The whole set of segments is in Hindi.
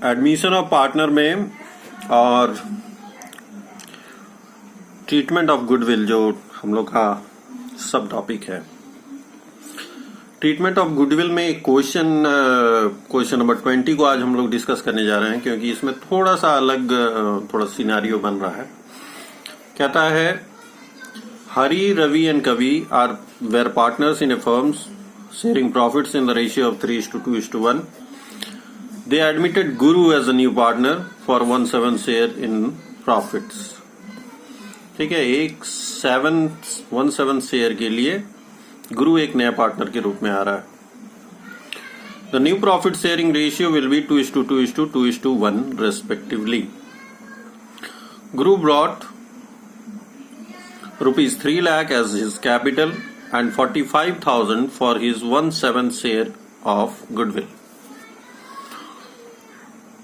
एडमिशन ऑफ पार्टनर में और ट्रीटमेंट ऑफ गुडविल जो हम लोग का सब टॉपिक है। ट्रीटमेंट ऑफ गुडविल में एक क्वेश्चन नंबर 20 को आज हम लोग डिस्कस करने जा रहे हैं, क्योंकि इसमें थोड़ा सा अलग थोड़ा सिनेरियो बन रहा है। कहता है Hari, Ravi and Kavi are were partners in a firms sharing profits in the ratio of 3:2:1। They admitted Guru as a new partner for 1/7 share in profits। ठीक है, 1/7 शेयर के लिए गुरु एक नया पार्टनर के रूप में आ रहा है। The new profit sharing ratio will be 2:2:2:1 respectively। Guru brought rupees 3 lakh as his capital and 45,000 for his 1/7 share of goodwill।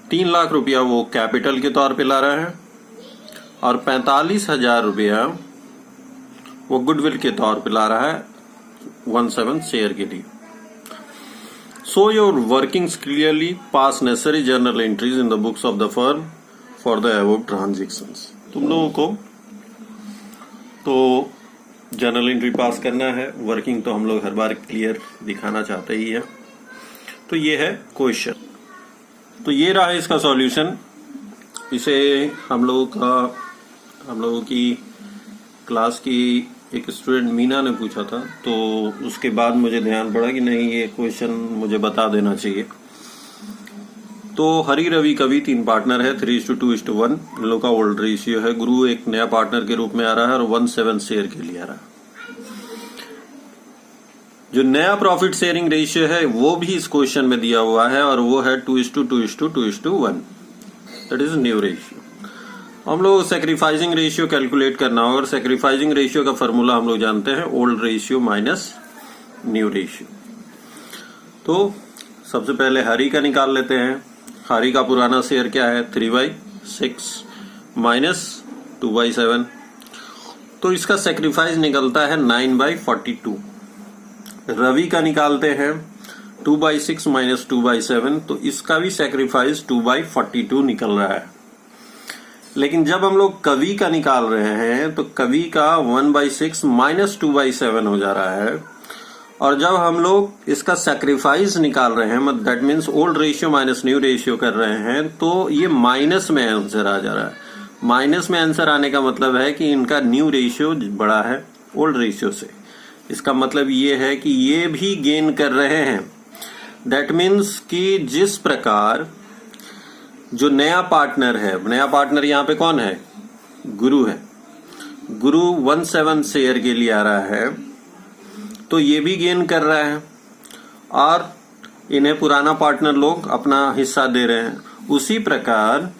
3 lakh रुपया वो कैपिटल के तौर पे ला रहा है और 45,000 रुपया वो गुडविल के तौर पे ला रहा है 1/7 शेयर के लिए। So your workings clearly pass necessary journal entries in the books of the firm for the above transactions. तुम लोगों को तो जर्नल एंट्री पास करना है, वर्किंग तो हम लोग हर बार क्लियर दिखाना चाहते ही है। तो ये है क्वेश्चन। तो ये रहा इसका सॉल्यूशन। इसे हम लोगों की क्लास की एक स्टूडेंट मीना ने पूछा था, तो उसके बाद मुझे ध्यान पड़ा कि नहीं, ये क्वेश्चन मुझे बता देना चाहिए। तो हरी, रवि, कवि 3 पार्टनर है, 3:2:1 इन लोग का ओल्ड रेशियो है। गुरु एक नया पार्टनर के रूप में आ रहा है और 1/7 शेयर के लिए आ रहा है। जो नया प्रॉफिट शेयरिंग रेशियो है वो भी इस क्वेश्चन में दिया हुआ है और वो है 2:2:2:1। That is new ratio. हम लोग सैक्रिफाइसिंग रेशियो कैलकुलेट करना होगा और सैक्रिफाइसिंग रेशियो का फॉर्मूला हम लोग जानते हैं, old ratio minus new ratio. तो सबसे पहले हरी का निकाल लेते हैं। हरी का पुराना शेयर क्या है, 3/6 माइनस 2/7। तो इसका सैक्रिफाइस निकलता है 9/42। रवि का निकालते हैं 2/6 माइनस 2/7, तो इसका भी सैक्रिफाइस 2/42 निकल रहा है। लेकिन जब हम लोग कवि का निकाल रहे हैं तो कवि का 1/6 माइनस 2/7 हो जा रहा है। और जब हम लोग इसका सैक्रिफाइस निकाल रहे हैं, that means old ratio minus new ratio कर रहे हैं, तो ये माइनस में आंसर आ जा रहा है। माइनस में आंसर आने का मतलब है कि इनका न्यू रेशियो बड़ा है ओल्ड रेशियो से। इसका मतलब ये है कि ये भी गेन कर रहे हैं। दैट मीन्स कि जिस प्रकार जो नया पार्टनर है, नया पार्टनर यहाँ पे कौन है, गुरु है। गुरु 1/7 शेयर के लिए आ रहा है, तो ये भी गेन कर रहा है और इन्हें पुराना पार्टनर लोग अपना हिस्सा दे रहे हैं। उसी प्रकार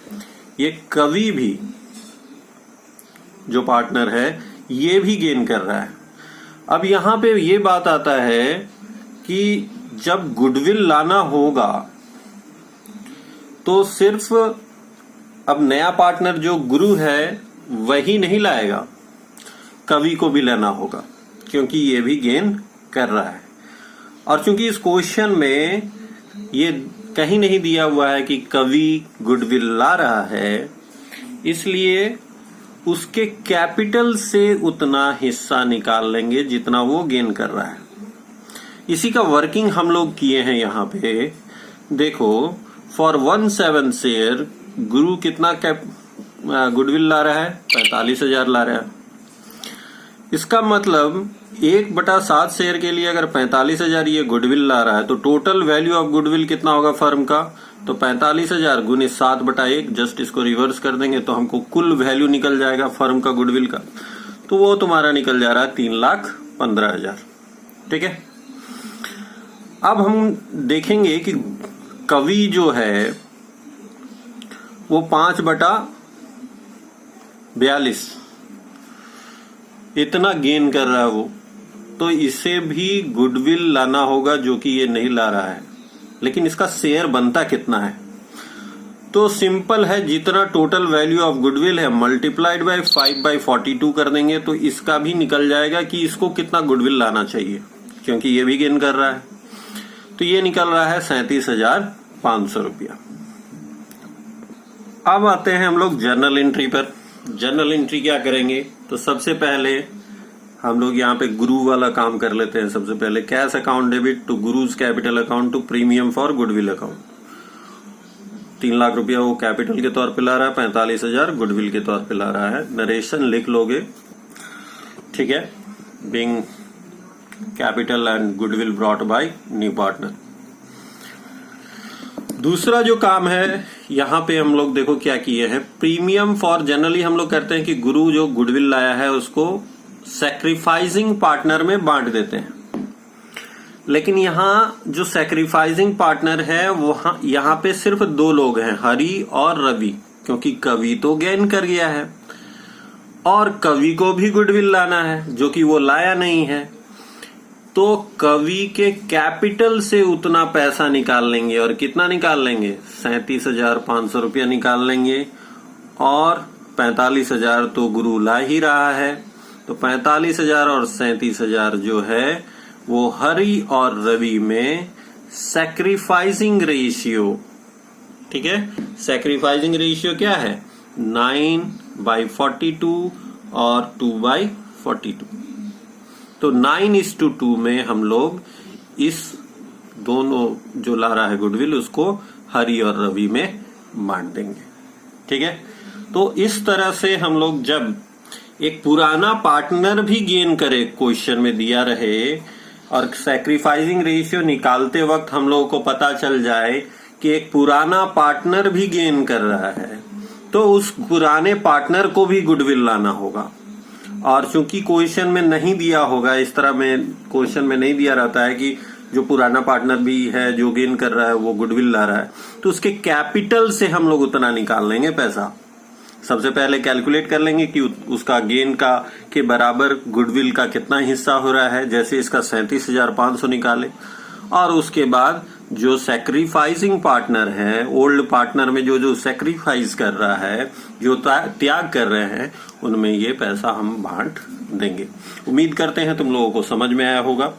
ये कवि भी जो पार्टनर है ये भी गेन कर रहा है। अब यहां पे ये बात आता है कि जब गुडविल लाना होगा तो सिर्फ अब नया पार्टनर जो गुरु है वही नहीं लाएगा, कवि को भी लेना होगा, क्योंकि ये भी गेन कर रहा है। और चूंकि इस क्वेश्चन में ये कहीं नहीं दिया हुआ है कि कवि गुडविल ला रहा है, इसलिए उसके कैपिटल से उतना हिस्सा निकाल लेंगे जितना वो गेन कर रहा है। इसी का वर्किंग हम लोग किए हैं यहाँ पे। देखो, फॉर 1/7 शेयर गुरु कितना गुडविल ला रहा है, 45,000 ला रहा है। इसका मतलब 1/7 शेयर के लिए अगर 45,000 ये गुडविल ला रहा है, तो टोटल वैल्यू ऑफ गुडविल कितना होगा फर्म का, तो 45,000 गुने 7/1, जस्ट इसको रिवर्स कर देंगे तो हमको कुल वैल्यू निकल जाएगा फर्म का गुडविल का। तो वो तुम्हारा निकल जा रहा है 3,15,000। ठीक है, अब हम देखेंगे कि कवि जो है वो 5/42 इतना गेन कर रहा है वो, तो इसे भी गुडविल लाना होगा जो कि ये नहीं ला रहा है। लेकिन इसका शेयर बनता कितना है, तो सिंपल है, जितना टोटल वैल्यू ऑफ गुडविल है मल्टीप्लाइड बाय 5/42 कर देंगे तो इसका भी निकल जाएगा कि इसको कितना गुडविल लाना चाहिए, क्योंकि ये भी गेन कर रहा है। तो ये निकल रहा है 37,500 रुपया। अब आते हैं हम लोग जर्नल एंट्री पर। जर्नल एंट्री क्या करेंगे, तो सबसे पहले हम लोग यहाँ पे गुरु वाला काम कर लेते हैं। सबसे पहले cash account debit to Guru's capital account to premium for goodwill account. 3 lakh रुपया वो कैपिटल के तौर पे ला रहा है, 45,000 गुडविल के तौर पे ला रहा है। नरेशन लिख लोगे, ठीक है। Being capital and goodwill brought by new partner. दूसरा जो काम है यहां पे हम लोग देखो क्या किए हैं, प्रीमियम फॉर, जनरली हम लोग करते हैं कि गुरु जो गुडविल लाया है उसको सैक्रिफाइसिंग पार्टनर में बांट देते हैं। लेकिन यहां जो सैक्रिफाइसिंग पार्टनर है वहां यहां पे सिर्फ 2 लोग हैं, हरि और रवि, क्योंकि कवि तो गेन कर गया है और कवि को भी गुडविल लाना है जो कि वो लाया नहीं है। तो कवि के कैपिटल से उतना पैसा निकाल लेंगे। और कितना निकाल लेंगे, 37,500 रुपया निकाल लेंगे। और 45,000 तो गुरु ला ही रहा है, तो 45,000 और 37,000 जो है वो हरि और रवि में सैक्रिफाइसिंग रेशियो, ठीक है। सैक्रिफाइसिंग रेशियो क्या है, 9/42 और 2/42। तो 9:2 में हम लोग इस दोनों जो ला रहा है गुडविल उसको हरि और रवि में बांट देंगे, ठीक है। तो इस तरह से हम लोग जब एक पुराना पार्टनर भी गेन करे, क्वेश्चन में दिया रहे, और सैक्रिफाइसिंग रेशियो निकालते वक्त हम लोगों को पता चल जाए कि एक पुराना पार्टनर भी गेन कर रहा है, तो उस पुराने पार्टनर को भी गुडविल लाना होगा। और चूंकि क्वेश्चन में नहीं दिया होगा, इस तरह में क्वेश्चन में नहीं दिया रहता है कि जो पुराना पार्टनर भी है जो गेन कर रहा है वो गुडविल ला रहा है, तो उसके कैपिटल से हम लोग उतना निकाल लेंगे पैसा। सबसे पहले कैलकुलेट कर लेंगे कि उसका गेन का के बराबर गुडविल का कितना हिस्सा हो रहा है, जैसे इसका 37,500 निकाले। और उसके बाद जो सैक्रिफाइसिंग पार्टनर है, ओल्ड पार्टनर में जो जो सैक्रिफाइस कर रहा है, जो त्याग कर रहे हैं, उनमें ये पैसा हम बांट देंगे। उम्मीद करते हैं तुम लोगों को समझ में आया होगा।